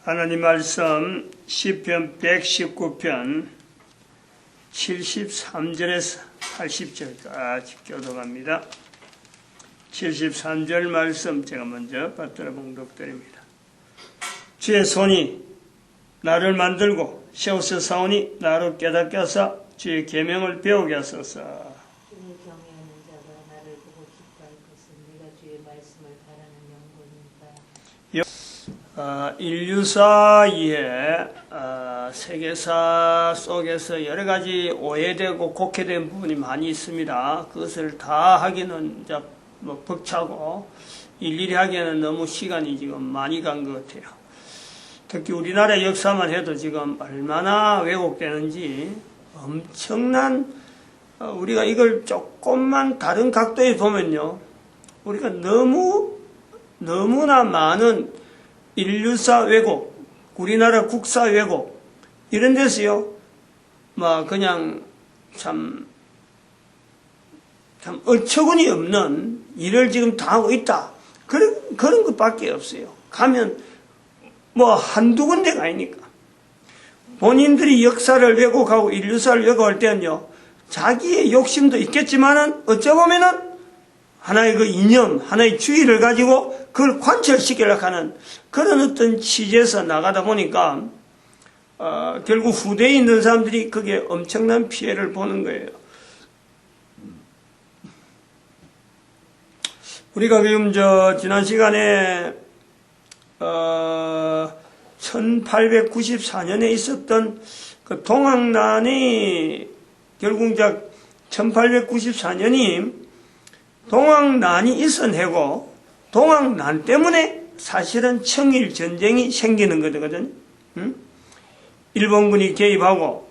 하나님 말씀 시편 119편 73절에서 80절까지 교독합니다. 73절 말씀 제가 먼저 받들어 봉독드립니다. 주의 손이 나를 만들고 세우사 사오니 나를 깨닫게 하사 주의 계명을 배우게 하소서. 주의 경외하는 자가 나를 보고 기뻐할 것은 내가 주의 말씀을 바라는 영광이니까. 인류사의 세계사 속에서 여러 가지 오해되고 곡해된 부분이 많이 있습니다. 그것을 다 하기는 이제 벅차고 일일이 하기에는 너무 시간이 지금 많이 간 것 같아요. 특히 우리나라 역사만 해도 지금 얼마나 왜곡되는지 엄청난, 우리가 이걸 조금만 다른 각도에 보면요, 우리가 너무나 많은 인류사 왜곡, 우리나라 국사 왜곡, 이런 데서요, 그냥 참 어처구니 없는 일을 지금 당하고 있다. 그런 것밖에 없어요. 가면 한두 군데가 아니니까. 본인들이 역사를 왜곡하고 인류사를 왜곡할 때는요, 자기의 욕심도 있겠지만은 어쩌보면은 하나의 그 이념, 하나의 주의를 가지고 그걸 관철시키려고 하는 그런 어떤 취지에서 나가다 보니까 결국 후대에 있는 사람들이 그게 엄청난 피해를 보는 거예요. 우리가 지금 지난 시간에 1894년에 있었던 그 동학난이 결국 이제 1894년이 동학난이 있은 해고 동학난 때문에 사실은 청일전쟁이 생기는 거거든요. 일본군이 개입하고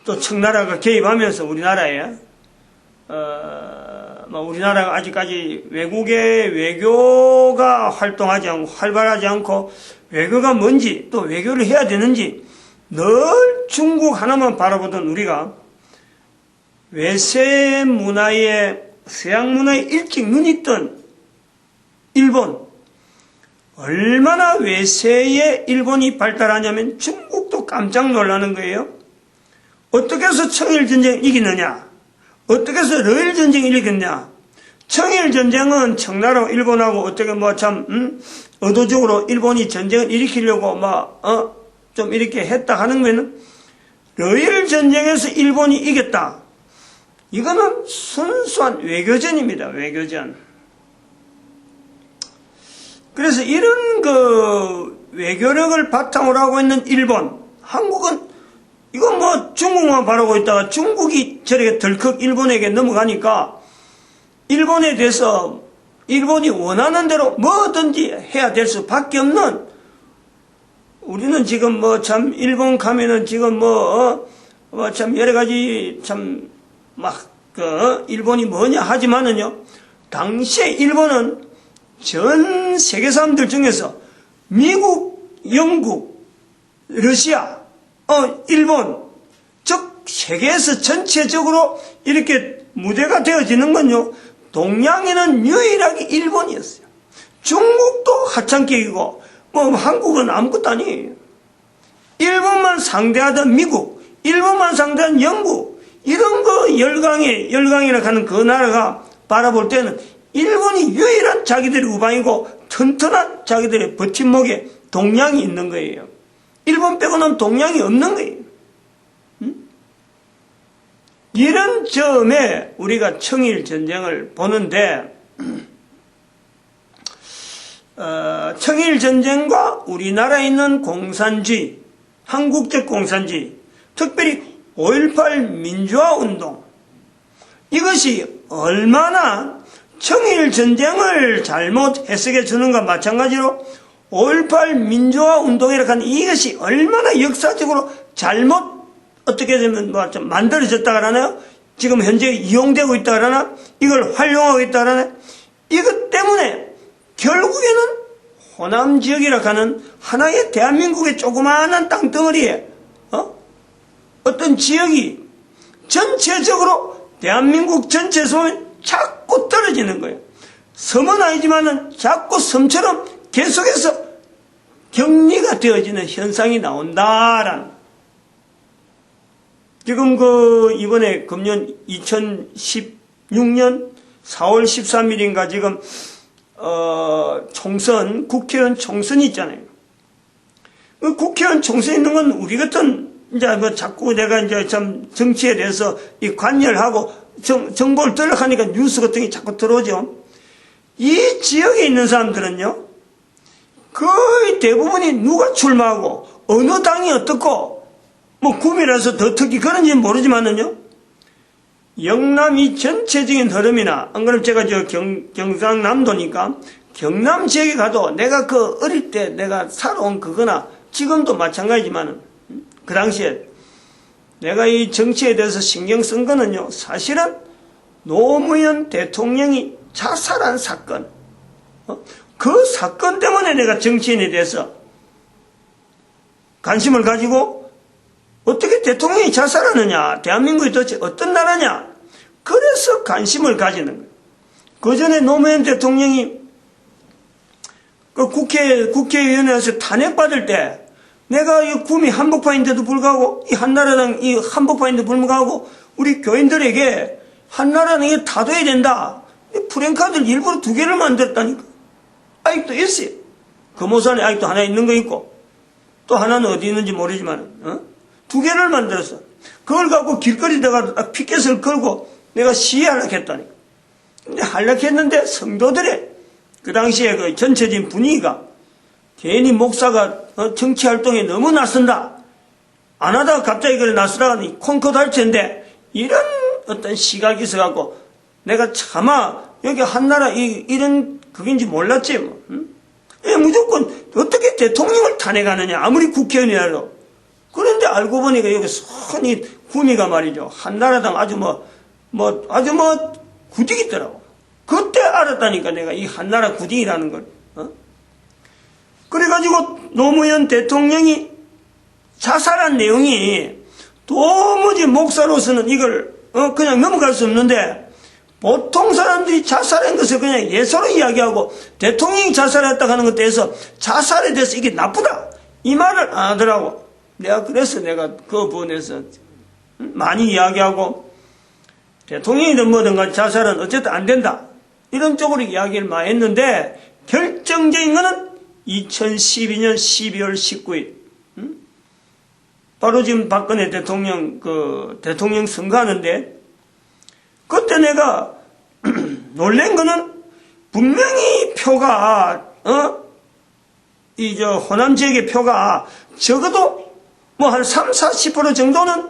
또 청나라가 개입하면서 우리나라에 우리나라가 아직까지 외국의 외교가 활동하지 않고 활발하지 않고 외교가 뭔지 또 외교를 해야 되는지 늘 중국 하나만 바라보던 우리가 외세 문화에 서양 문화에 일찍 눈이 뜬 일본, 얼마나 외세에 일본이 발달하냐면 중국도 깜짝 놀라는 거예요. 어떻게 해서 청일전쟁을 이기느냐? 어떻게 해서 러일전쟁을 이겼냐? 청일전쟁은 청나라와 일본하고 어떻게 의도적으로 일본이 전쟁을 일으키려고 좀 이렇게 했다 하는 거는 러일전쟁에서 일본이 이겼다. 이거는 순수한 외교전입니다. 외교전. 그래서 이런 그 외교력을 바탕으로 하고 있는 일본, 한국은 이거 중국만 바라고 있다가 중국이 저렇게 덜컥 일본에게 넘어가니까 일본에 대해서 일본이 원하는 대로 뭐든지 해야 될 수밖에 없는, 우리는 지금 일본 가면은 지금 여러 가지 일본이 뭐냐 하지만은요, 당시에 일본은 전 세계 사람들 중에서 미국, 영국, 러시아, 일본, 즉 세계에서 전체적으로 이렇게 무대가 되어지는 건요, 동양에는 유일하게 일본이었어요. 중국도 하찮게이고 한국은 아무것도 아니에요. 일본만 상대하던 미국, 일본만 상대하던 영국, 이런 거 열강이라 하는 그 나라가 바라볼 때는 일본이 유일한 자기들의 우방이고 튼튼한 자기들의 버팀목에 동양이 있는 거예요. 일본 빼고는 동양이 없는 거예요. 이런 점에 우리가 청일전쟁을 보는데, 청일전쟁과 우리나라에 있는 공산주의, 한국적 공산주의, 특별히 5.18 민주화운동, 이것이 얼마나 청일전쟁을 잘못 해석해 주는가 마찬가지로 5.18 민주화운동이라고 하는 이것이 얼마나 역사적으로 잘못 어떻게 되면 좀 만들어졌다 그러나요? 지금 현재 이용되고 있다 그러나? 이걸 활용하고 있다 그러나? 이것 때문에 결국에는 호남 지역이라고 하는 하나의 대한민국의 조그마한 땅덩어리에 어떤 지역이 전체적으로 대한민국 전체에서 보면 자꾸 떨어지는 거예요. 섬은 아니지만은 자꾸 섬처럼 계속해서 격리가 되어지는 현상이 나온다라는. 지금 이번에 금년 2016년 4월 13일인가 지금, 국회의원 총선이 있잖아요. 그 국회의원 총선 있는 건 우리 같은, 이제 자꾸 내가 이제 참 정치에 대해서 이 관여하고 정보를 들락하니까 뉴스 같은 게 자꾸 들어오죠. 이 지역에 있는 사람들은요, 거의 대부분이 누가 출마하고, 어느 당이 어떻고, 뭐 구미라서 더 특히 그런지는 모르지만은요, 영남이 전체적인 흐름이나, 안 그러면 제가 경상남도니까, 경남 지역에 가도 내가 어릴 때 내가 살아온 그거나, 지금도 마찬가지지만은, 그 당시에 내가 이 정치에 대해서 신경 쓴 거는요, 사실은 노무현 대통령이 자살한 사건, 그 사건 때문에 내가 정치인에 대해서 관심을 가지고 어떻게 대통령이 자살하느냐, 대한민국이 도대체 어떤 나라냐, 그래서 관심을 가지는 거예요. 그 전에 노무현 대통령이 국회의원에서 탄핵받을 때 내가 이 구미 한복파인데도 불구하고, 이 한나라당 이 한복파인데도 불구하고, 우리 교인들에게 한나라당이 타도해야 된다. 프랭카드를 일부러 2개를 만들었다니까. 아직도 있어요. 금호산에 아직도 하나 있는 거 있고, 또 하나는 어디 있는지 모르지만, 2개를 만들었어. 그걸 갖고 길거리다가 피켓을 걸고 내가 시위하려고 했다니까. 근데 하려고 했는데 성도들의 그 당시에 그 전체적인 분위기가 괜히 목사가 정치활동에 너무 나선다. 안 하다가 갑자기 그래 나서다가 콩코드 할 텐데, 이런 어떤 시각이 있어갖고 내가 차마 여기 한나라 이런 그게인지 몰랐지 뭐. 무조건 어떻게 대통령을 탄핵하느냐, 아무리 국회의원이라도. 그런데 알고 보니까 여기 손이 구미가 말이죠, 한나라당 아주 구직이더라고. 그때 알았다니까 내가 이 한나라 구직이라는 걸. 그래가지고 노무현 대통령이 자살한 내용이 도무지 목사로서는 이걸 그냥 넘어갈 수 없는데, 보통 사람들이 자살한 것을 그냥 예서로 이야기하고 대통령이 자살했다고 하는 것에 대해서 자살에 대해서 이게 나쁘다 이 말을 안 하더라고. 그래서 내가 그 부분에서 많이 이야기하고, 대통령이든 뭐든 간 자살은 어쨌든 안 된다 이런 쪽으로 이야기를 많이 했는데, 결정적인 거는 2012년 12월 19일 바로 지금 박근혜 대통령 대통령 선거하는데, 그때 내가 놀란 거는 분명히 표가 호남 지역의 표가 적어도 뭐 한 30-40% 정도는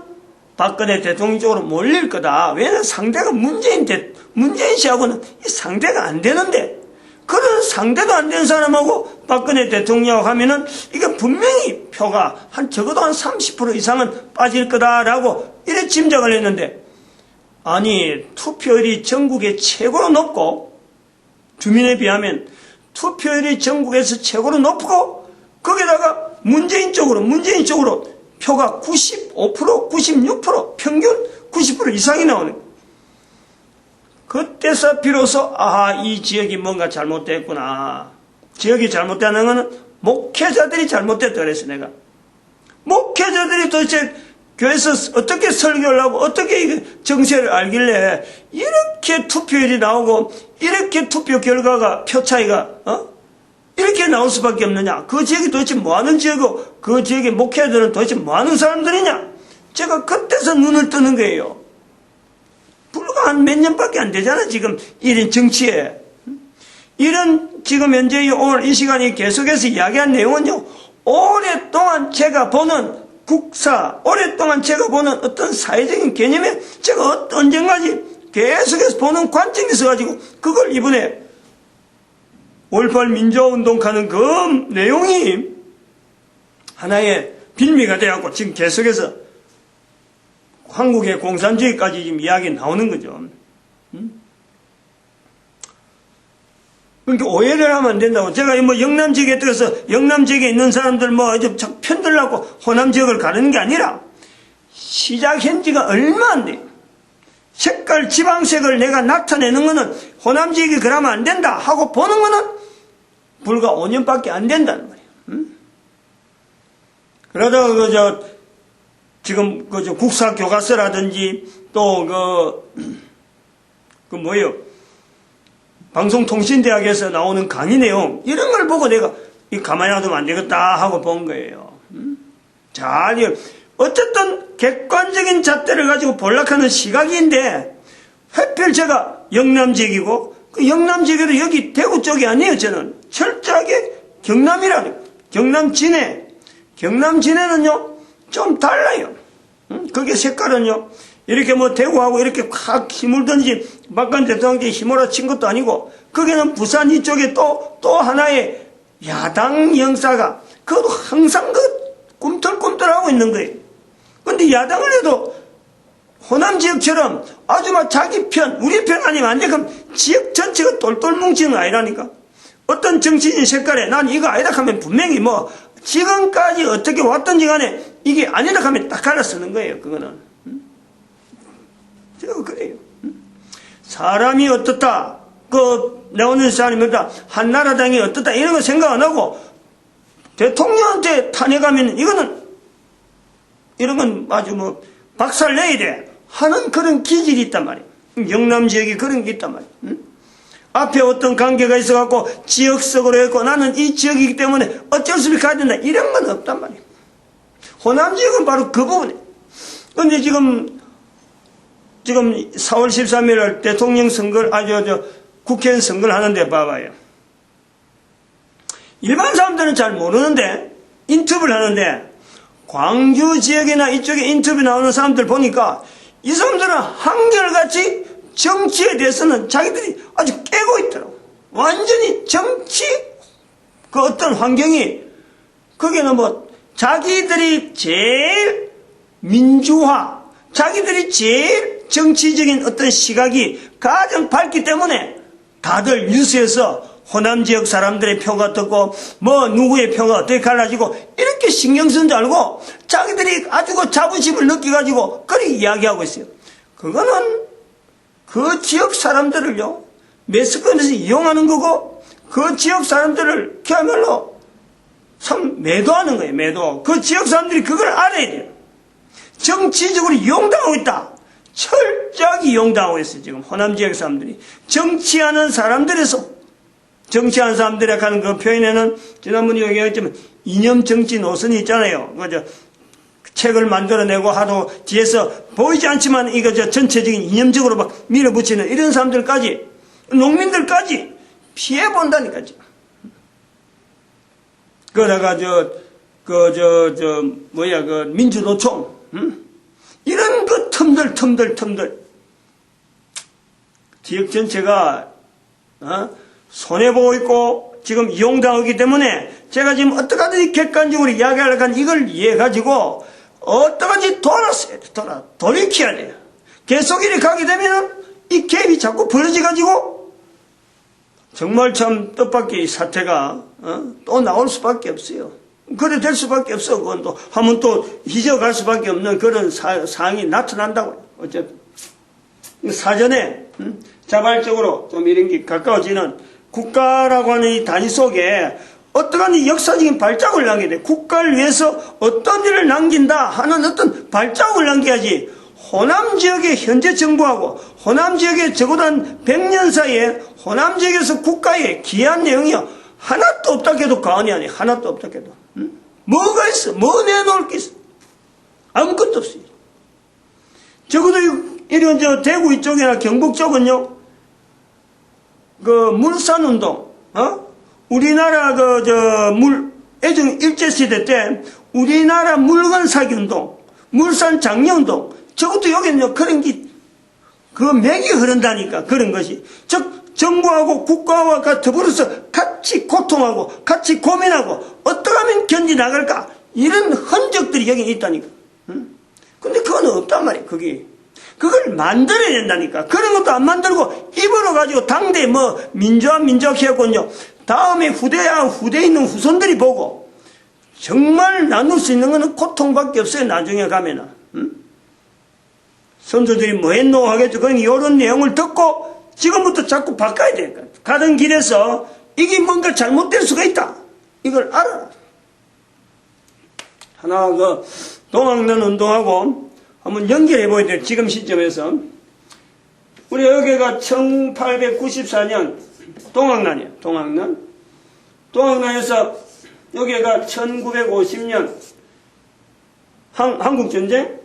박근혜 대통령 쪽으로 몰릴 거다. 왜냐하면 상대가 문재인 씨하고는 상대가 안 되는데, 그런 상대도 안 되는 사람하고 박근혜 대통령하고 하면은 이게 분명히 표가 적어도 한 30% 이상은 빠질 거다라고 이래 짐작을 했는데, 아니 투표율이 전국에 최고로 높고, 주민에 비하면 투표율이 전국에서 최고로 높고, 거기다가 문재인 쪽으로 표가 95%, 96%, 평균 90% 이상이 나오는 거예요. 그때서 비로소 이 지역이 뭔가 잘못됐구나. 지역이 잘못되는 것은 목회자들이 잘못됐다 그랬어. 내가 목회자들이 도대체 교회에서 어떻게 설교를 하고 어떻게 정세를 알길래 이렇게 투표율이 나오고 이렇게 투표 결과가 표 차이가 이렇게 나올 수밖에 없느냐. 그 지역이 도대체 뭐하는 지역이고 그 지역의 목회자들은 도대체 뭐하는 사람들이냐. 제가 그때서 눈을 뜨는 거예요. 불과 한 몇 년밖에 안 되잖아 지금 이런 정치에. 이런 지금 현재 오늘 이 시간에 계속해서 이야기한 내용은요, 오랫동안 제가 보는 국사, 오랫동안 제가 보는 어떤 사회적인 개념에 제가 언젠가지 계속해서 보는 관점이 있어가지고 그걸 이번에 5.18 민주화운동 하는 그 내용이 하나의 빌미가 되어갖고 지금 계속해서 한국의 공산주의까지 지금 이야기 나오는 거죠. 그러니까 오해를 하면 안 된다고. 제가 뭐 영남 지역에 들어서 영남 지역에 있는 사람들 뭐 이제 편들라고 호남 지역을 가르는 게 아니라, 시작한 지가 얼마 안 돼. 색깔 지방색을 내가 나타내는 거는 호남 지역이 그러면 안 된다 하고 보는 거는 불과 5년밖에 안 된다는 말이에요. 그러다가 지금 국사 교과서라든지 또 방송통신대학에서 나오는 강의 내용 이런 걸 보고 내가 가만히 놔두면 안 되겠다 하고 본 거예요. 잘 어쨌든 객관적인 잣대를 가지고 볼락하는 시각인데 하필 제가 영남 지역이고 그 영남 지역에도 여기 대구 쪽이 아니에요. 저는 철저하게 경남이라는 경남 진해. 경남 진해는요 좀 달라요. 그게 색깔은요 이렇게 대구하고 이렇게 확 힘을 던지 박근혜 대통령한테 힘으로 친 것도 아니고 거기는 부산 이쪽에 또 하나의 야당 영사가 그것도 항상 꿈틀꿈틀하고 있는 거예요. 근데 야당을 해도 호남 지역처럼 아주 자기 편, 우리 편 아니면 안 돼. 그럼 지역 전체가 똘똘 뭉치는 거 아니라니까. 어떤 정치인 색깔에 난 이거 아니다 하면 분명히 지금까지 어떻게 왔던지 간에 이게 아니다 하면 딱 갈라쓰는 거예요. 그거는. 제가 그래요. 사람이 어떻다. 나오는 사람이 어떻다. 한나라당이 어떻다. 이런 거 생각 안 하고 대통령한테 탄핵하면 이런 건 아주 박살 내야 돼. 하는 그런 기질이 있단 말이에요. 영남 지역이 그런 게 있단 말이에요. 앞에 어떤 관계가 있어갖고 지역적으로 했고 나는 이 지역이기 때문에 어쩔 수 없이 가야 된다. 이런 건 없단 말이에요. 호남 지역은 바로 그 부분이에요. 근데 지금 4월 13일 대통령 선거를, 국회의원 선거를 하는데 봐봐요. 일반 사람들은 잘 모르는데, 인터뷰를 하는데, 광주 지역이나 이쪽에 인터뷰 나오는 사람들 보니까, 이 사람들은 한결같이 정치에 대해서는 자기들이 아주 깨고 있더라고. 완전히 정치, 어떤 환경이, 거기는 자기들이 제일 민주화, 자기들이 제일 정치적인 어떤 시각이 가장 밝기 때문에 다들 뉴스에서 호남 지역 사람들의 표가 어떻고 누구의 표가 어떻게 갈라지고 이렇게 신경 쓰는 줄 알고 자기들이 아주 자부심을 느껴가지고 그렇게 이야기하고 있어요. 그거는 그 지역 사람들을요 매스컴에서 이용하는 거고 그 지역 사람들을 그야말로 참 매도하는 거예요. 매도. 그 지역 사람들이 그걸 알아야 돼요. 정치적으로 이용당하고 있다. 철저하게 이용당하고 있어요. 지금 호남 지역 사람들이. 정치하는 사람들에서 정치하는 사람들이 하는 그 표현에는 지난번에 얘기했지만 이념 정치 노선이 있잖아요. 책을 만들어내고 하도 뒤에서 보이지 않지만 전체적인 이념적으로 막 밀어붙이는 이런 사람들까지 농민들까지 피해본다니까요. 그러다가 민주노총 이런 틈들 지역 전체가 손해보고 있고 지금 이용당하기 때문에 제가 지금 어떡하든지 객관적으로 이야기하려고 한 이걸 이해해가지고 어떡하든지 돌이켜야 돼요. 계속 이렇게 가게 되면 이 갭이 자꾸 벌어져가지고 정말 참 뜻밖의 사태가 또 나올 수밖에 없어요. 그래 될 수밖에 없어. 그건 또 하면 또 잊어갈 수밖에 없는 그런 상황이 나타난다고요. 어쨌든 사전에 자발적으로 좀 이런 게 가까워지는 국가라고 하는 이 단위 속에 어떠한 이 역사적인 발자국을 남겨야 돼. 국가를 위해서 어떤 일을 남긴다 하는 어떤 발자국을 남겨야지. 호남 지역의 현재 정부하고 호남 지역의 적어도 한 100년 사이에 호남 지역에서 국가에 기여한 내용이요 하나도 없다 해도 과언이 아니에요. 하나도 없다 해도. 뭐가 있어? 뭐 내놓을 게 있어? 아무것도 없어요. 적어도 이런 대구 이쪽이나 경북 쪽은요 물산운동, 우리나라 애정 일제시대 때 우리나라 물건 사기 운동, 물산 장려운동, 적어도 여기는요, 그런 맥이 흐른다니까, 그런 것이. 즉, 정부하고 국가와 더불어서 같이 고통하고, 같이 고민하고, 어떻게 하면 견디나갈까? 이런 흔적들이 여기 있다니까. 근데 그건 없단 말이에요, 그게. 그걸 만들어야 된다니까. 그런 것도 안 만들고 입으로 가지고 당대 민주화 해갖고요. 다음에 후대에 있는 후손들이 보고 정말 나눌 수 있는 거는 고통밖에 없어요. 나중에 가면은. 선조들이 뭐 했노 하겠죠. 그러니 이런 내용을 듣고 지금부터 자꾸 바꿔야 되니까. 가던 길에서 이게 뭔가 잘못될 수가 있다. 이걸 알아라. 하나 동학난 운동하고 한번 연결해 보야 돼요. 지금 시점에서. 우리 여기가 1894년 동학난이에요. 동학난. 동학난에서 여기가 1950년 한국전쟁.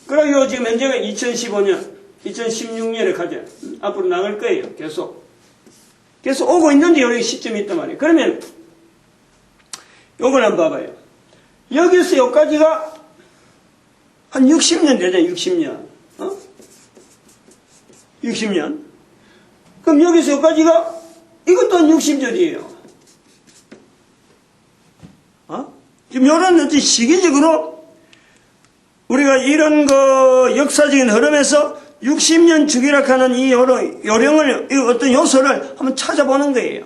그리고 지금 현재가 2015년, 2016년에 가죠. 앞으로 나갈 거예요. 계속 오고 있는데 여기 시점이 있단 말이에요. 그러면 요걸 한번 봐봐요. 여기서 여기까지가 한 60년 되잖아요. 60년. 60년. 그럼 여기서 여기까지가 이것도 한 60절이에요. 지금 이런 어떤 시기적으로 우리가 이런 역사적인 흐름에서 60년 주기라 하는 이 요령을, 이 어떤 요소를 한번 찾아보는 거예요.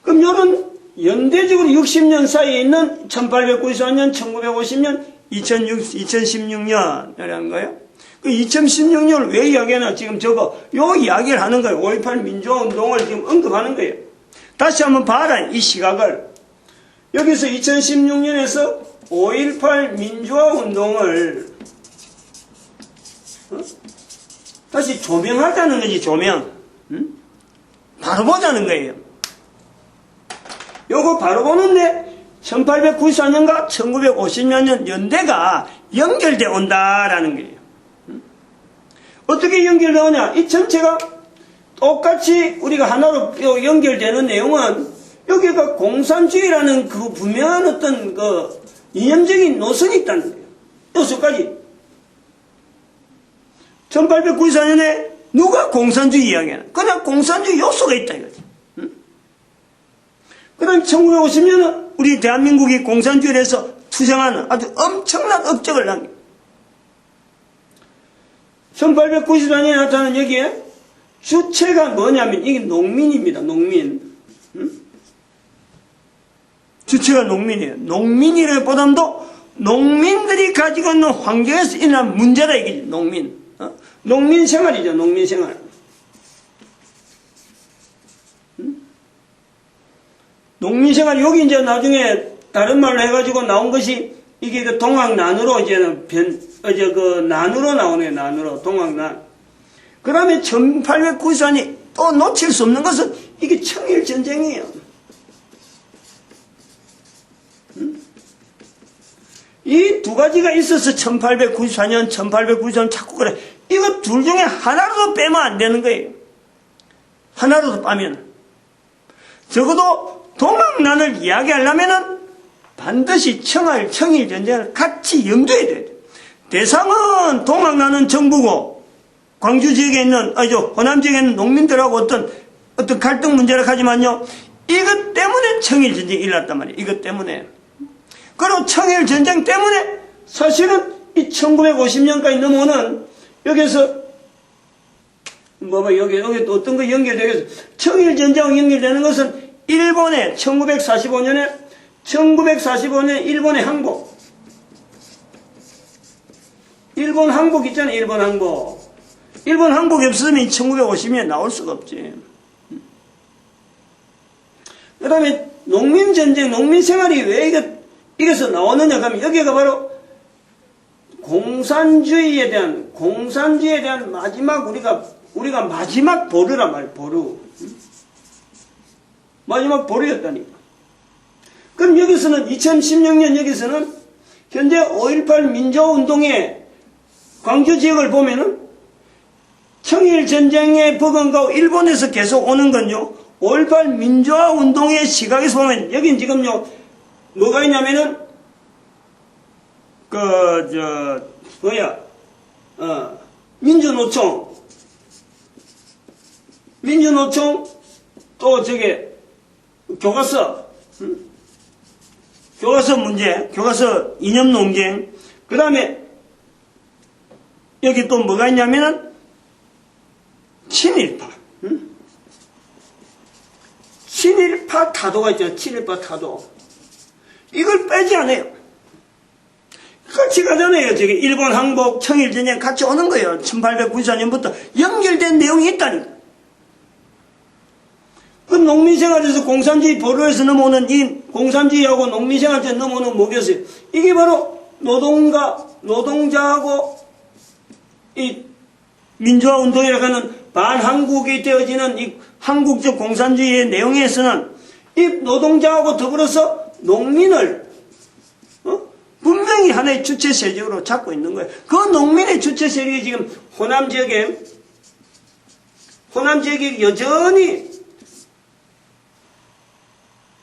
그럼 이런 연대적으로 60년 사이에 있는 1894년, 1950년, 2016년이라는 거예요. 그 2016년을 왜 이야기하나 지금 요 이야기를 하는 거예요. 5.18 민주화 운동을 지금 언급하는 거예요. 다시 한번 봐라, 이 시각을. 여기서 2016년에서 5.18 민주화 운동을 다시 조명하자는 거지, 조명. 바로 보자는 거예요. 요거 바로 보는데 1894년과 1950년 연대가 연결되어 온다라는 거예요. 어떻게 연결되어 오냐? 이 전체가 똑같이 우리가 하나로 연결되는 내용은 여기가 공산주의라는 그 분명한 어떤 이념적인 노선이 있다는 거예요. 요소까지. 1894년에 누가 공산주의 이야기하나? 그냥 공산주의 요소가 있다 이거지. 그 다음 1950년은 우리 대한민국이 공산주의에 대해서 투쟁하는 아주 엄청난 업적을 남깁니다. 1894년에 나타난 여기에 주체가 뭐냐면 이게 농민입니다. 농민. 주체가 농민이에요. 농민이라기보다도 농민들이 가지고 있는 환경에서 일어난 문제다 이게 농민. 농민 생활이죠. 농민 생활. 농민 생활 여기 이제 나중에 다른 말로 해가지고 나온 것이 이게 그 동학난으로 이제는 난으로 나오네요. 난으로 동학난. 그 다음에 1894년이 또 놓칠 수 없는 것은 이게 청일전쟁이에요. 이 두 가지가 있어서 1894년, 1893년 자꾸 그래. 이거 둘 중에 하나라도 빼면 안 되는 거예요. 하나라도 빼면. 적어도 동학난을 이야기하려면은 반드시 청일전쟁을 같이 염두에 둬야 돼. 대상은 동학난은 정부고, 광주 지역에 있는, 호남 지역에 있는 농민들하고 어떤 갈등 문제를 하지만요, 이것 때문에 청일전쟁이 일어났단 말이에요. 이것 때문에. 그리고 청일전쟁 때문에 사실은 이 1950년까지 넘어오는 여기서 여기 또 어떤 거 연결되겠어. 청일전쟁과 연결되는 것은 일본의 1945년에 일본의 항복. 일본 항복 있잖아요. 일본 항복. 일본 항복이 없으면 1950년에 나올 수가 없지. 그 다음에 농민전쟁, 농민생활이 왜 이게서 나오느냐 하면 여기가 바로 공산주의에 대한 마지막 우리가 마지막 보루란 말이에요. 보루. 마지막 보루였다니까. 그럼 여기서는 2016년 여기서는 현재 5.18 민주화 운동의 광주 지역을 보면은 청일전쟁의 버금가고 일본에서 계속 오는 건요, 5.18 민주화 운동의 시각에서 보면, 여긴 지금요, 뭐가 있냐면은, 민주노총, 또 교과서 문제, 교과서 이념 논쟁, 그 다음에, 여기 또 뭐가 있냐면은, 친일파. 친일파 타도가 있잖아요. 친일파 타도. 이걸 빼지 않아요. 같이 가잖아요. 저기 일본 항복, 청일전쟁 같이 오는 거예요. 1894년부터 연결된 내용이 있다니까. 그 농민생활에서 공산주의 보루에서 넘어오는 이 공산주의하고 농민생활에서 넘어오는 뭐겠어요? 이게 바로 노동자하고 이 민주화 운동이라고 하는 반한국이 되어지는 이 한국적 공산주의의 내용에서는 이 노동자하고 더불어서 농민을 분명히 하나의 주체 세력으로 잡고 있는 거예요. 그 농민의 주체 세력이 지금 호남 지역에 여전히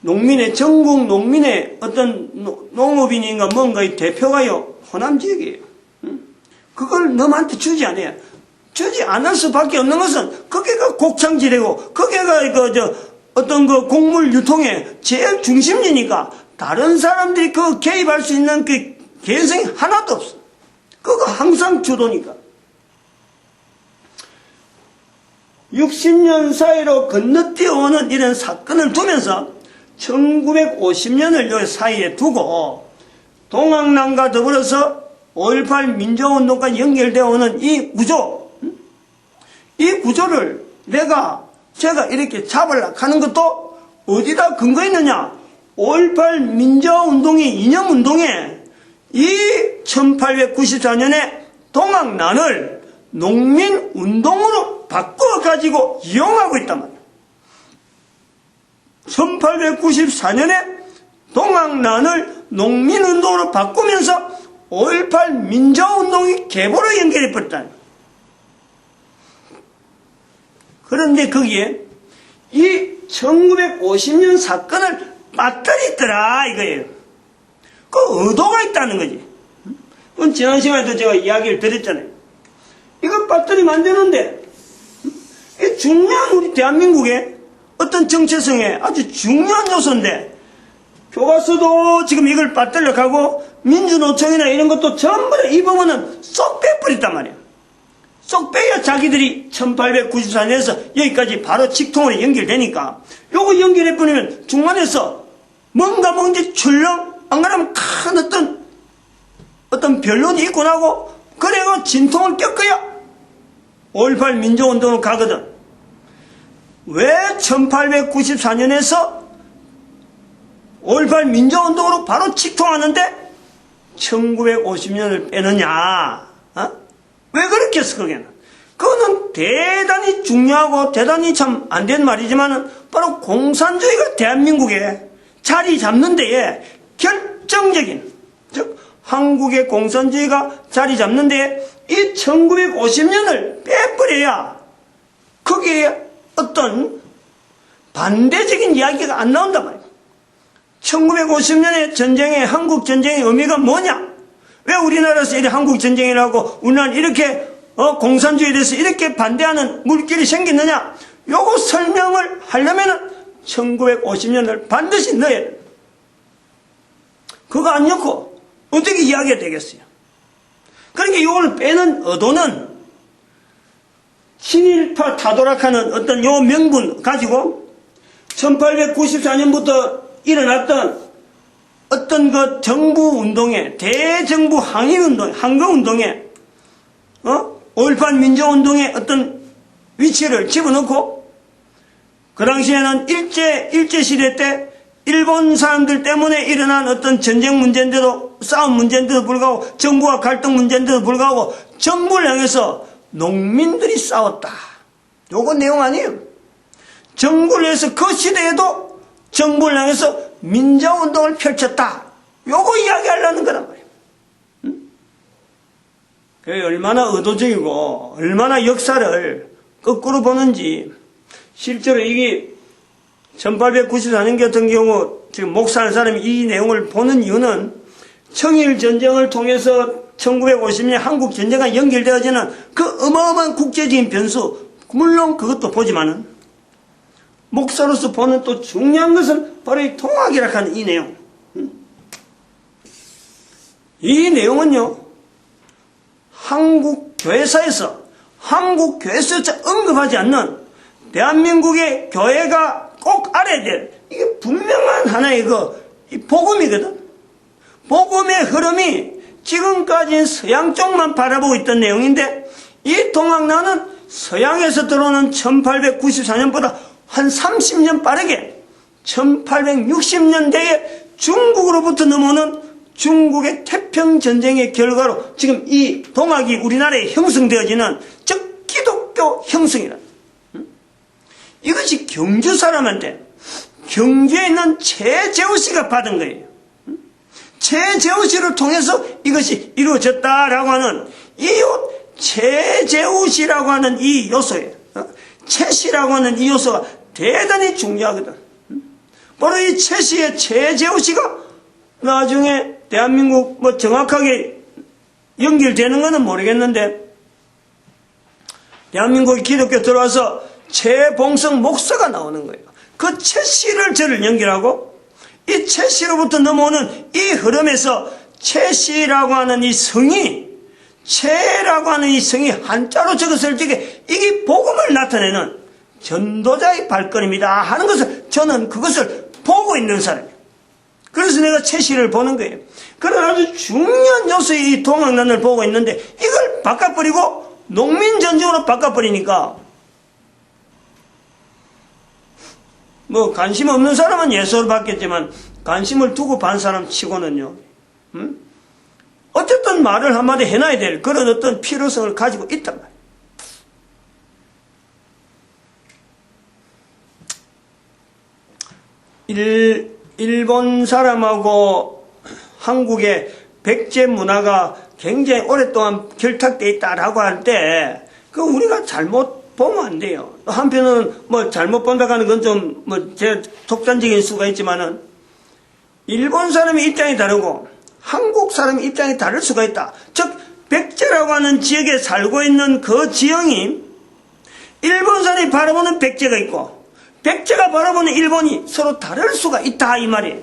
농민의, 전국 농민의 어떤 농업인인가 뭔가의 대표가요, 호남 지역이에요. 그걸 너한테 주지 않아요. 주지 않을 수밖에 없는 것은 거기가 곡창지대고 거기가 어떤 그 곡물 유통의 제일 중심지니까 다른 사람들이 그 개입할 수 있는 그 개연성이 하나도 없어. 그거 항상 주도니까. 60년 사이로 건너뛰어오는 이런 사건을 두면서 1950년을 요 사이에 두고 동학난과 더불어서 5.18 민주화운동과 연결되어 오는 이 구조, 이 구조를 제가 이렇게 잡으려고 하는 것도 어디다 근거 있느냐? 5.18 민주화운동의 이념운동에 이 1894년에 동학난을 농민운동으로 바꿔가지고 이용하고 있단 말이야. 1894년에 동학난을 농민운동으로 바꾸면서 5.18 민주화운동이 계보로 연결해버렸다. 그런데 거기에 이 1950년 사건을 빠뜨리더라 이거예요. 그 의도가 있다는 거지. 그건 지난 시간에도 제가 이야기를 드렸잖아요. 이거 빠뜨리면 안 되는데 이 중요한 우리 대한민국의 어떤 정체성에 아주 중요한 요소인데 교과서도 지금 이걸 빠뜨리려고 하고 민주노총이나 이런 것도 전부 이 부분은 쏙 빼버렸단 말이야. 쏙 빼야 자기들이 1894년에서 여기까지 바로 직통으로 연결되니까 요거 연결해버리면 중간에서 뭔가 뭔지 출렁 안 그러면 큰 어떤 변론이 있고 나고 그래가 진통을 겪어야 5.18 민주운동을 가거든. 왜 1894년에서 5.18 민주운동으로 바로 직통하는데 1950년을 빼느냐? 왜 그렇게 했어, 그게는? 그거는 대단히 중요하고 대단히 참 안 된 말이지만은 바로 공산주의가 대한민국에 자리 잡는 데에 결정적인, 즉, 한국의 공산주의가 자리 잡는 데에 이 1950년을 빼버려야 거기에 어떤 반대적인 이야기가 안 나온단 말이에요. 1950년의 전쟁의, 한국 전쟁의 의미가 뭐냐? 왜 우리나라에서 이렇게 한국 전쟁이라고 우리나라는 이렇게 공산주의에 대해서 이렇게 반대하는 물길이 생겼느냐? 요거 설명을 하려면은 1950년을 반드시 넣어야 돼요. 그거 안 넣고 어떻게 이야기가 되겠어요? 그러니까 요걸 빼는 의도는 친일파 타도락하는 어떤 요 명분 가지고 1894년부터 일어났던 어떤 그 정부 운동에, 대정부 항의운동, 항거운동에, 5.18 민주운동의 어떤 위치를 집어넣고, 그 당시에는 일제시대 때 일본 사람들 때문에 일어난 어떤 전쟁 문제인데도, 싸움 문제인데도 불구하고, 정부와 갈등 문제인데도 불구하고, 정부를 향해서 농민들이 싸웠다. 요거 내용 아니에요. 정부를 향해서 그 시대에도 정부를 향해서 민주화운동을 펼쳤다. 요거 이야기하려는 거란 말이에요. 그게 얼마나 의도적이고 얼마나 역사를 거꾸로 보는지. 실제로 이게 1894년 같은 경우 지금 목사하는 사람이 이 내용을 보는 이유는 청일전쟁을 통해서 1950년 한국전쟁과 연결되어지는 그 어마어마한 국제적인 변수, 물론 그것도 보지만은 목사로서 보는 또 중요한 것은 바로 이 통학이라고 하는 이 내용. 이 내용은요, 한국 교회사에서 언급하지 않는 대한민국의 교회가 꼭 알아야 될, 이게 분명한 하나의 이 복음이거든. 복음의 흐름이 지금까지 서양 쪽만 바라보고 있던 내용인데, 이 동학난은 서양에서 들어오는 1894년보다 한 30년 빠르게 1860년대에 중국으로부터 넘어오는 중국의 태평전쟁의 결과로 지금 이 동학이 우리나라에 형성되어지는 즉 기독교 형성이라. 이것이 경주 사람한테 경주에 있는 최재우씨가 받은 거예요. 최재우씨를 통해서 이것이 이루어졌다라고 하는 이 최재우씨라고 하는 이 요소예요. 최씨라고 하는 이 요소가 대단히 중요하거든. 바로 이 최씨의 최재우씨가 나중에 대한민국 뭐 정확하게 연결되는 것은 모르겠는데 대한민국이 기독교 들어와서 최봉성 목사가 나오는 거예요. 그 최씨를 저를 연결하고 이 최씨로부터 넘어오는 이 흐름에서 최씨라고 하는 이 성이 최라고 하는 이 성이 한자로 적었을 때 이게 복음을 나타내는 전도자의 발걸음이다 하는 것을 저는 그것을 보고 있는 사람이에요. 그래서 내가 최씨를 보는 거예요. 그런 아주 중요한 요소의 이 동학난을 보고 있는데 이걸 바꿔버리고 농민전쟁으로 바꿔버리니까 뭐 관심 없는 사람은 예수를 받겠지만 관심을 두고 반 사람 치고는요. 어쨌든 말을 한마디 해놔야 될 그런 어떤 필요성을 가지고 있단 말이에요. 일본 사람하고 한국의 백제 문화가 굉장히 오랫동안 결탁되어 있다라고 할 때 그 우리가 잘못 보면 안 돼요. 한편으로는 뭐 잘못 본다고 하는 건 좀 뭐 제 독단적인 수가 있지만은 일본 사람의 입장이 다르고 한국 사람의 입장이 다를 수가 있다. 즉 백제라고 하는 지역에 살고 있는 그 지형이 일본 사람이 바라보는 백제가 있고 백제가 바라보는 일본이 서로 다를 수가 있다 이 말이에요.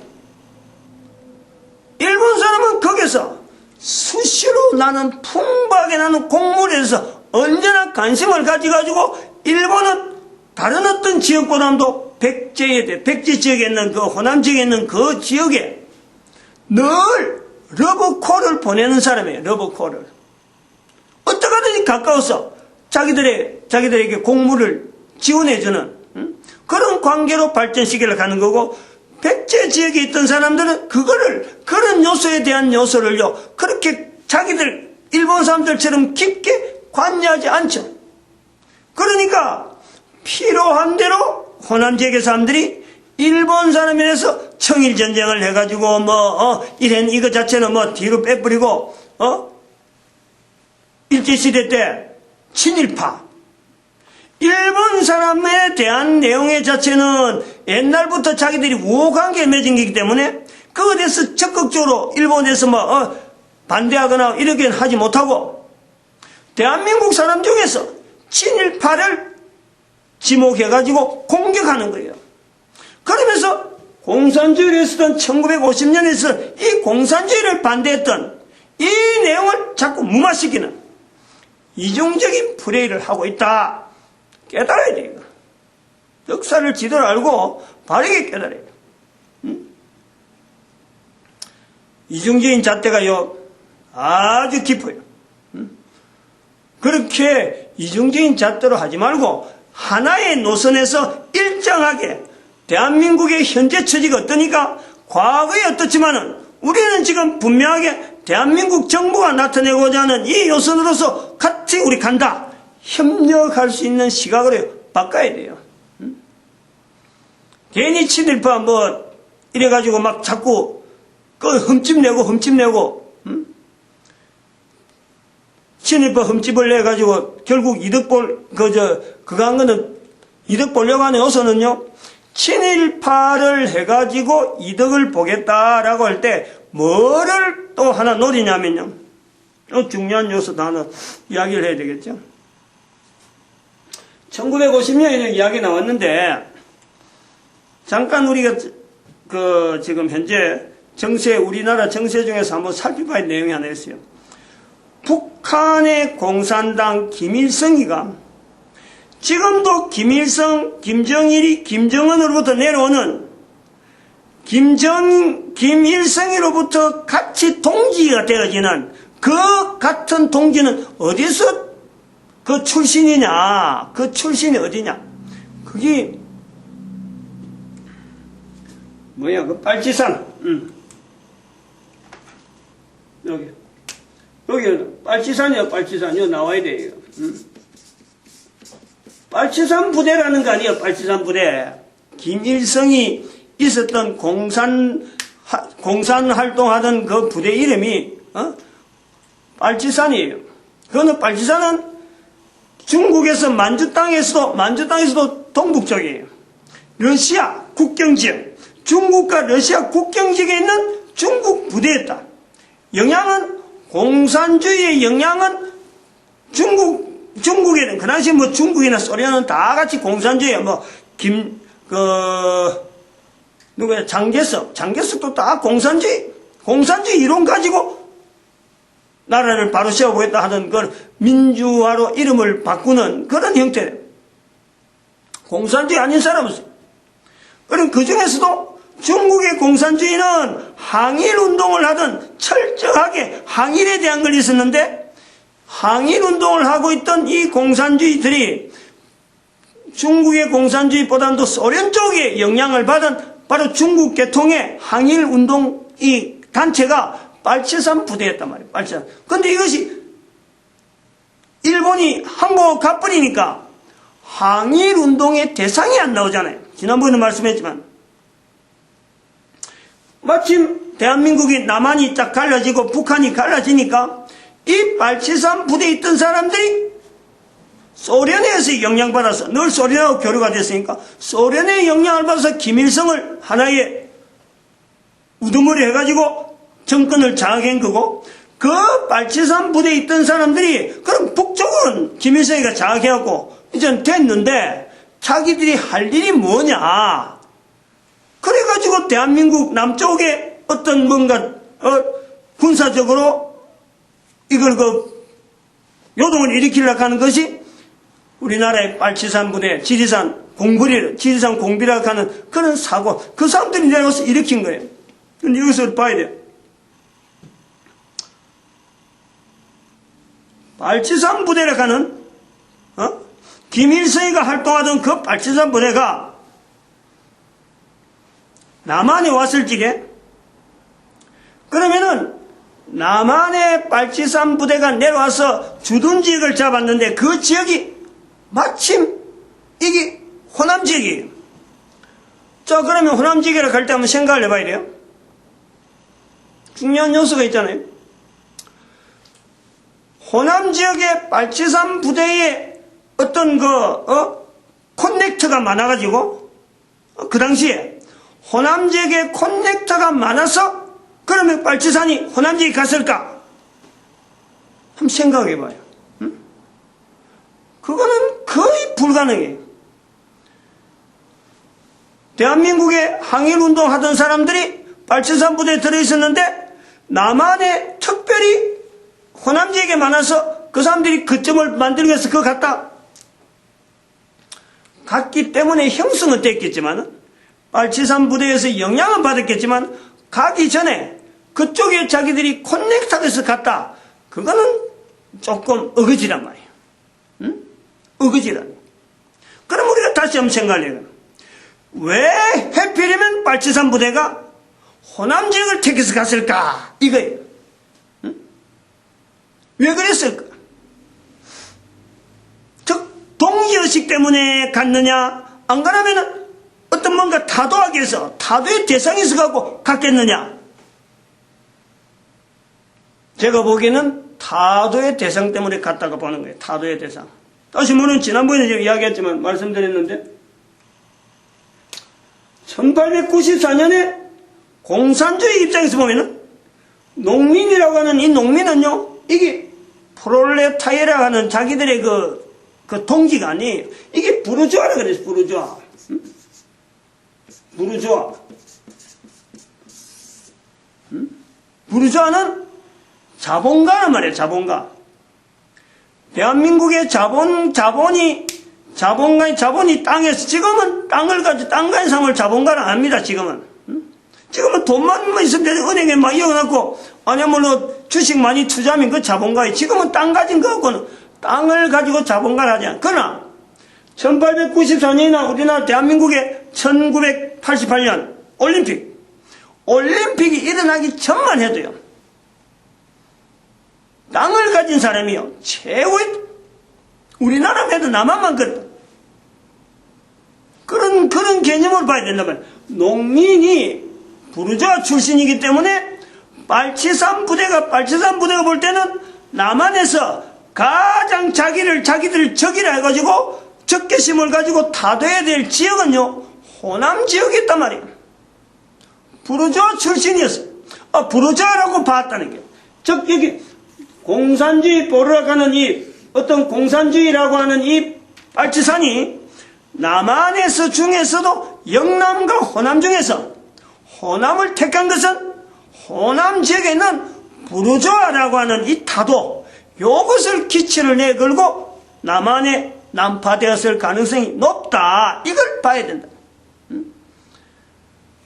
일본 사람은 거기서 수시로 나는 풍부하게 나는 곡물에 대해서 언제나 관심을 가지고 일본은 다른 어떤 지역보다도 백제 지역에 있는 그 호남 지역에 있는 그 지역에 늘 러브콜을 보내는 사람이에요. 러브콜을. 어떻게 하든지 가까워서 자기들에게 곡물을 지원해주는 그런 관계로 발전시키려 가는 거고 백제 지역에 있던 사람들은 그런 요소에 대한 요소를요 그렇게 자기들 일본 사람들처럼 깊게 관여하지 않죠. 그러니까 필요한 대로 호남 지역의 사람들이 일본 사람에서 청일전쟁을 해가지고 이런 이거 자체는 뒤로 빼버리고 일제시대 때 친일파 일본 사람에 대한 내용의 자체는 옛날부터 자기들이 우호관계에 맺은 거기 때문에 그거에 대해서 적극적으로 일본에서 반대하거나 이렇게는 하지 못하고 대한민국 사람 중에서 친일파를 지목해가지고 공격하는 거예요. 그러면서 공산주의를 했었던 1950년에서 이 공산주의를 반대했던 이 내용을 자꾸 무마시키는 이중적인 플레이를 하고 있다. 깨달아야 돼요. 역사를 지도를 알고 바르게 깨달아야 돼요. 이중적인 잣대가요 아주 깊어요. 그렇게 이중적인 잣대로 하지 말고 하나의 노선에서 일정하게 대한민국의 현재 처지가 어떠니까 과거에 어떻지만은 우리는 지금 분명하게 대한민국 정부가 나타내고자 하는 이 요선으로서 같이 우리 간다. 협력할 수 있는 시각으로 바꿔야 돼요. 괜히 친일파 이래가지고 막 자꾸 흠집내고 친일파 흠집을 내가지고 결국 이득 이득 보려고 하는 요소는요, 친일파를 해가지고 이득을 보겠다라고 할 때 뭐를 또 하나 노리냐면요, 중요한 요소도 하나 이야기를 해야 되겠죠. 1950년에 이야기 나왔는데, 잠깐 우리가 지금 현재 우리나라 정세 중에서 한번 살펴봐야 할 내용이 하나 있어요. 북한의 공산당 김일성이가 지금도 김정일이 김정은으로부터 내려오는 김일성으로부터 같이 동지가 되어지는 그 같은 동지는 어디서 그 출신이냐? 그 출신이 어디냐? 그게 뭐야, 그 빨치산. 여기 빨치산이야, 빨치산. 이거 나와야 돼, 이거. 빨치산 부대라는 거 아니에요, 빨치산 부대. 김일성이 있었던 공산 활동하던 그 부대 이름이, 빨치산이에요. 그거는 빨치산은 중국에서 만주 땅에서도 동북쪽이에요. 러시아 국경지역, 중국과 러시아 국경지역에 있는 중국 부대였다. 영향은, 공산주의의 영향은 중국에는, 그 당시 뭐 중국이나 소련은 다 같이 공산주의야. 누구야? 장개석도 다 공산주의 이론 가지고 나라를 바로 세워보겠다 하던 그 민주화로 이름을 바꾸는 그런 형태. 공산주의 아닌 사람은 없어요. 그럼 그 중에서도 중국의 공산주의는 항일운동을 하던, 철저하게 항일에 대한 걸 있었는데, 항일운동을 하고 있던 이 공산주의들이 중국의 공산주의보다는 더 소련 쪽에 영향을 받은 바로 중국 계통의 항일운동 이 단체가 빨치산 부대였단 말이에요. 빨치산. 근데 이것이 일본이 한국하고 가버리니까 항일운동의 대상이 안 나오잖아요. 지난번에 말씀했지만. 마침 대한민국이 남한이 딱 갈라지고 북한이 갈라지니까 이 빨치산 부대에 있던 사람들이 소련에서 영향받아서, 늘 소련하고 교류가 됐으니까 소련의 영향을 받아서 김일성을 하나의 우두머리 해가지고 정권을 장악한 거고, 그 빨치산 부대에 있던 사람들이 그럼 북쪽은 김일성이가 장악해갖고 이제는 됐는데 자기들이 할 일이 뭐냐, 그래가지고 대한민국 남쪽에 어떤 뭔가 군사적으로 이걸 요동을 일으키려고 하는 것이 우리나라의 빨치산 부대, 지리산 공비라고 하는 그런 사고, 그 사람들이 내려와서 일으킨 거예요. 근데 여기서 봐야 돼요. 빨치산 부대라고 하는, 김일성이가 활동하던 그 빨치산 부대가 남한에 왔을 적에, 그러면은 남한의 빨치산 부대가 내려와서 주둔 지역을 잡았는데 그 지역이 마침 이게 호남 지역이에요. 자, 그러면 호남 지역이라 갈 때 한번 생각을 해봐야 돼요. 중요한 요소가 있잖아요. 호남 지역의 빨치산 부대에 어떤 커넥터가 많아가지고, 그 당시에 호남 지역에 커넥터가 많아서 그러면 빨치산이 호남 지역에 갔을까? 한번 생각해봐요. 그거는 거의 불가능해요. 대한민국에 항일운동 하던 사람들이 빨치산 부대에 들어있었는데 남한에 특별히 호남 지역에 많아서 그 사람들이 그 점을 만들기 위해서 그거 갔다 갔기 때문에 형성은 됐겠지만, 빨치산 부대에서 영향은 받았겠지만 가기 전에 그쪽에 자기들이 커넥터에서 갔다, 그거는 조금 어거지란 말이에요. 어거지란. 그럼 우리가 다시 한번 생각을 해요. 왜 해필이면 빨치산 부대가 호남 지역을 택해서 갔을까? 이거예요. 왜 그랬을까? 즉, 동지의식 때문에 갔느냐? 안 그러면 어떤 뭔가 타도하기 위해서, 타도의 대상이 있어갖고 갔겠느냐? 제가 보기에는 타도의 대상 때문에 갔다고 보는 거예요. 타도의 대상. 다시 물론 지난번에 제가 이야기했지만 말씀드렸는데, 1894년에 공산주의 입장에서 보면은 농민이라고 하는 이 농민은요, 이게 프롤레타이어라고 하는 자기들의 그 동지가 아니에요. 이게 부르주아라 그랬어요. 부르주아. 부르주아. 부르주아는 자본가란 말이에요. 자본가. 대한민국의 자본이 땅에서, 지금은 땅을 가지고 땅 가진 사람을 자본가는 압니다. 지금은 돈만 있으면 되는, 은행에 막 이어놓고 아니면 주식 많이 투자하면 그 자본가예요. 지금은 땅 가진 거 갖고는 땅을 가지고 자본가를 하지 않아요. 그러나 1894년이나 우리나라 대한민국의 1988년 올림픽, 올림픽이 일어나기 전만 해도요, 땅을 가진 사람이요, 최고의, 우리나라만 해도 남한만 그런 개념을 봐야 된다면, 농민이 부르주아 출신이기 때문에 빨치산 부대가 볼 때는 남한에서 가장 자기들 적이라 해가지고 적개심을 가지고 다둬야 될 지역은요, 호남 지역이 있단 말이에요. 부르주아 출신이었어요. 부르주아라고 봤다는 게. 즉, 여기 공산주의 보르락하는 어떤 공산주의라고 하는 이 빨치산이 남한에서 중에서도 영남과 호남 중에서 호남을 택한 것은 호남 지역에 있는 부르주아라고 하는 이 타도, 요것을 기치를 내걸고 남한에 난파되었을 가능성이 높다. 이걸 봐야 된다.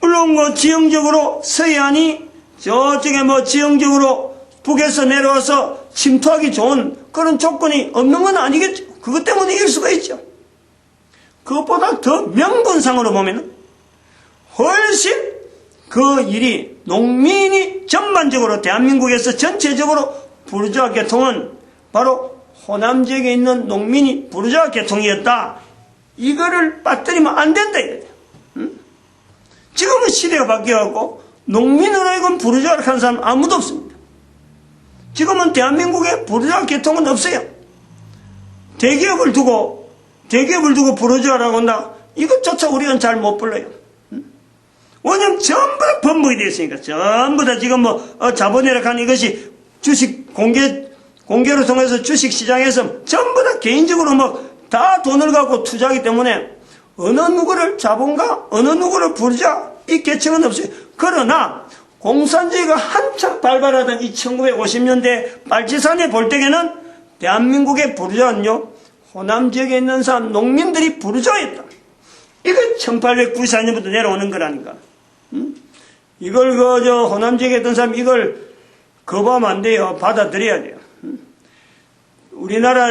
물론 지형적으로 서해안이 저쪽에 지형적으로 북에서 내려와서 침투하기 좋은 그런 조건이 없는 건 아니겠죠. 그것 때문에 이길 수가 있죠. 그것보다 더 명분상으로 보면 훨씬 그 일이, 농민이 전반적으로 대한민국에서 전체적으로 부르주아 계통은 바로 호남 지역에 있는 농민이 부르주아 계통이었다. 이거를 빠뜨리면 안 된다 이거죠. 지금은 시대가 바뀌어갖고 농민으로 이건 부르주아를 하는 사람 아무도 없습니다. 지금은 대한민국에 부르주아 계통은 없어요. 대기업을 두고 부르주아라고 한다. 이것조차 우리는 잘 못 불러요. 왜냐면 전부 다 번복이 되어 있으니까. 전부 다 지금 자본이라고 하는 이것이 주식 공개로 통해서 주식시장에서 전부 다 개인적으로 다 돈을 갖고 투자하기 때문에 어느 누구를 자본가, 어느 누구를 부르주아, 이 계층은 없어요. 그러나 공산주의가 한참 발발하던 이 1950년대 빨치산에 볼 때에는 대한민국의 부르주아는요, 호남 지역에 있는 사람, 농민들이 부르주아였다. 이건 1894년부터 내려오는 거라니까. 이걸 호남 지역에 있던 사람 이걸 거부하면 안 돼요. 받아들여야 돼요. 우리나라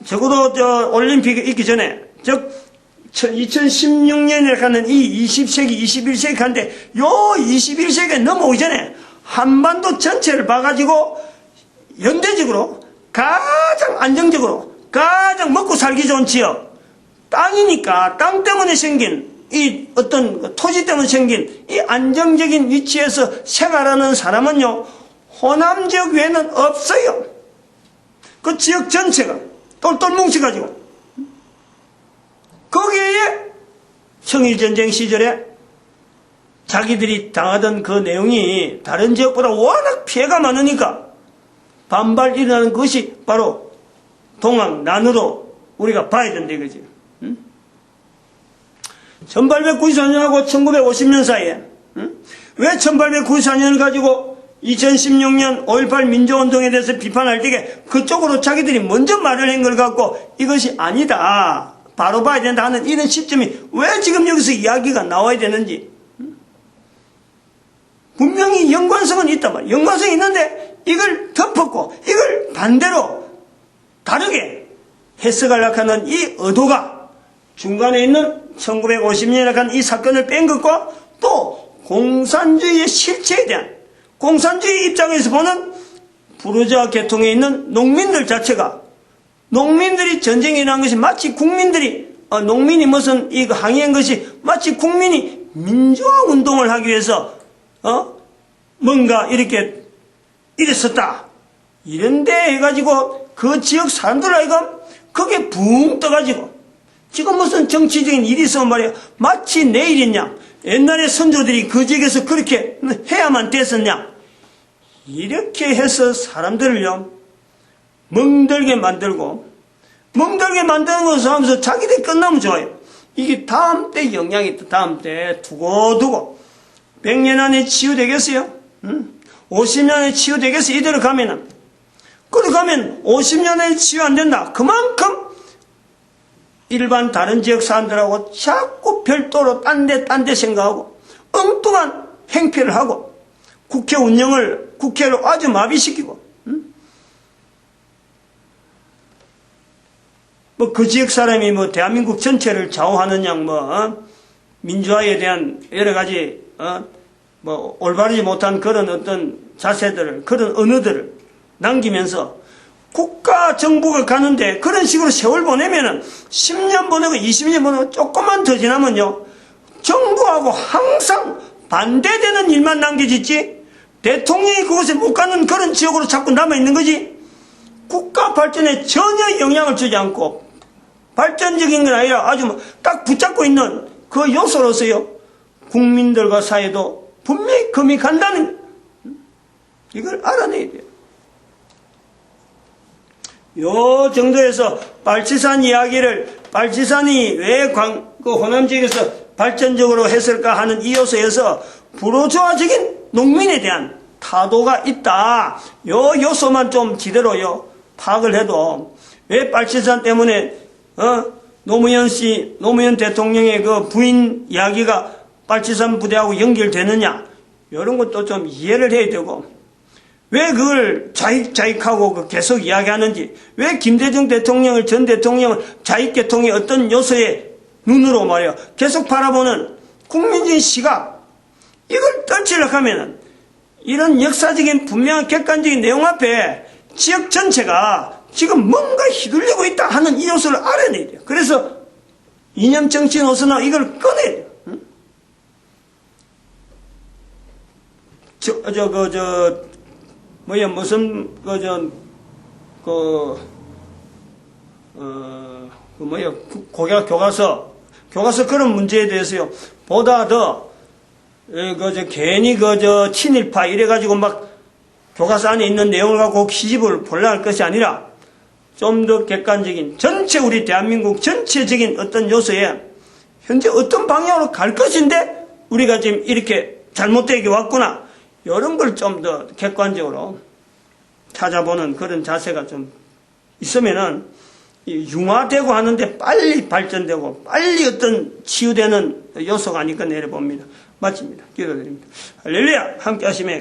적어도 올림픽이 있기 전에, 즉 2016년에 가는 이 20세기, 21세기 한데 요 21세기에 넘어오기 전에 한반도 전체를 봐가지고 연대적으로 가장 안정적으로 가장 먹고 살기 좋은 지역, 땅이니까 땅 때문에 생긴 이 어떤 토지 때문에 생긴 이 안정적인 위치에서 생활하는 사람은요, 호남 지역 외에는 없어요. 그 지역 전체가 똘똘 뭉쳐가지고. 거기에 청일전쟁 시절에 자기들이 당하던 그 내용이 다른 지역보다 워낙 피해가 많으니까 반발 일어나는 것이 바로 동학난으로 우리가 봐야 된다 이거지. 1894년하고 1950년 사이에 왜 1894년을 가지고 2016년 5.18 민주운동에 대해서 비판할 때에 그쪽으로 자기들이 먼저 말을 한 걸 갖고 이것이 아니다, 바로 봐야 된다 하는 이런 시점이 왜 지금 여기서 이야기가 나와야 되는지. 분명히 연관성은 있단 말이에요. 연관성이 있는데 이걸 덮었고 이걸 반대로 다르게 해석하려고 하는 이 의도가 중간에 있는 1950년에 간 이 사건을 뺀 것과 또 공산주의의 실체에 대한, 공산주의 입장에서 보는 부르주아 계통에 있는 농민들 자체가, 농민들이 전쟁에 일어난 것이 마치 국민들이 농민이 무슨 이 항의한 것이 마치 국민이 민주화 운동을 하기 위해서 뭔가 이렇게 이랬었다, 이런데 해가지고 그 지역 사람들 아이가 그게 붕 떠가지고 지금 무슨 정치적인 일이 있으면 말이야 마치 내일이냐, 옛날에 선조들이 그 지역에서 그렇게 해야만 됐었냐, 이렇게 해서 사람들을요 멍들게 만드는 것을 하면서 자기들이 끝나면 좋아요. 이게 다음 때 영향이 있다. 다음 때 두고두고 100년 안에 치유되겠어요? 50년 안에 치유되겠어요? 이대로 가면은. 그러면 50년 안에 치유 안 된다. 그만큼 일반 다른 지역 사람들하고 자꾸 별도로 딴 데 생각하고 엉뚱한 행패를 하고 국회를 아주 마비시키고 그 지역 사람이 대한민국 전체를 좌우하느냐 민주화에 대한 여러 가지 뭐 올바르지 못한 그런 어떤 자세들을, 그런 언어들을 남기면서 국가 정부가 가는데 그런 식으로 세월 보내면은 10년 보내고 20년 보내고 조금만 더 지나면요, 정부하고 항상 반대되는 일만 남겨지지 대통령이 그곳에 못 가는 그런 지역으로 자꾸 남아있는 거지. 국가 발전에 전혀 영향을 주지 않고 발전적인 건 아니라 아주 딱 붙잡고 있는 그 요소로서요, 국민들과 사회도 분명히 금이 간다는, 이걸 알아내야 돼요. 요 정도에서 발치산 이야기를, 발치산이 왜 그 호남 지역에서 발전적으로 했을까 하는 이 요소에서 불호조화적인 농민에 대한 타도가 있다. 요 요소만 좀 제대로요 파악을 해도, 왜 발치산 때문에 노무현 대통령의 그 부인 이야기가 발치산 부대하고 연결되느냐, 이런 것도 좀 이해를 해야 되고, 왜 그걸 자익하고 계속 이야기하는지, 왜 김대중 대통령을, 전 대통령을 자익계통의 어떤 요소의 눈으로 말이야 계속 바라보는 국민적인 시각, 이걸 떨치려고 하면은 이런 역사적인 분명한 객관적인 내용 앞에 지역 전체가 지금 뭔가 휘둘리고 있다 하는 이 요소를 알아내야 돼요. 그래서 이념 정치 노선화 이걸 꺼내야 돼요. 응? 교과서 그런 문제에 대해서요, 보다 더, 괜히 친일파 이래가지고 막 교과서 안에 있는 내용을 갖고 시집을 보려고 할 것이 아니라 좀 더 객관적인 전체 우리 대한민국 전체적인 어떤 요소에 현재 어떤 방향으로 갈 것인데 우리가 지금 이렇게 잘못되게 왔구나, 이런 걸 좀 더 객관적으로 찾아보는 그런 자세가 좀 있으면은 융화되고 하는데 빨리 발전되고 빨리 어떤 치유되는 요소가 아닐까 내려봅니다. 마칩니다. 기도드립니다. 할렐루야. 함께 하시면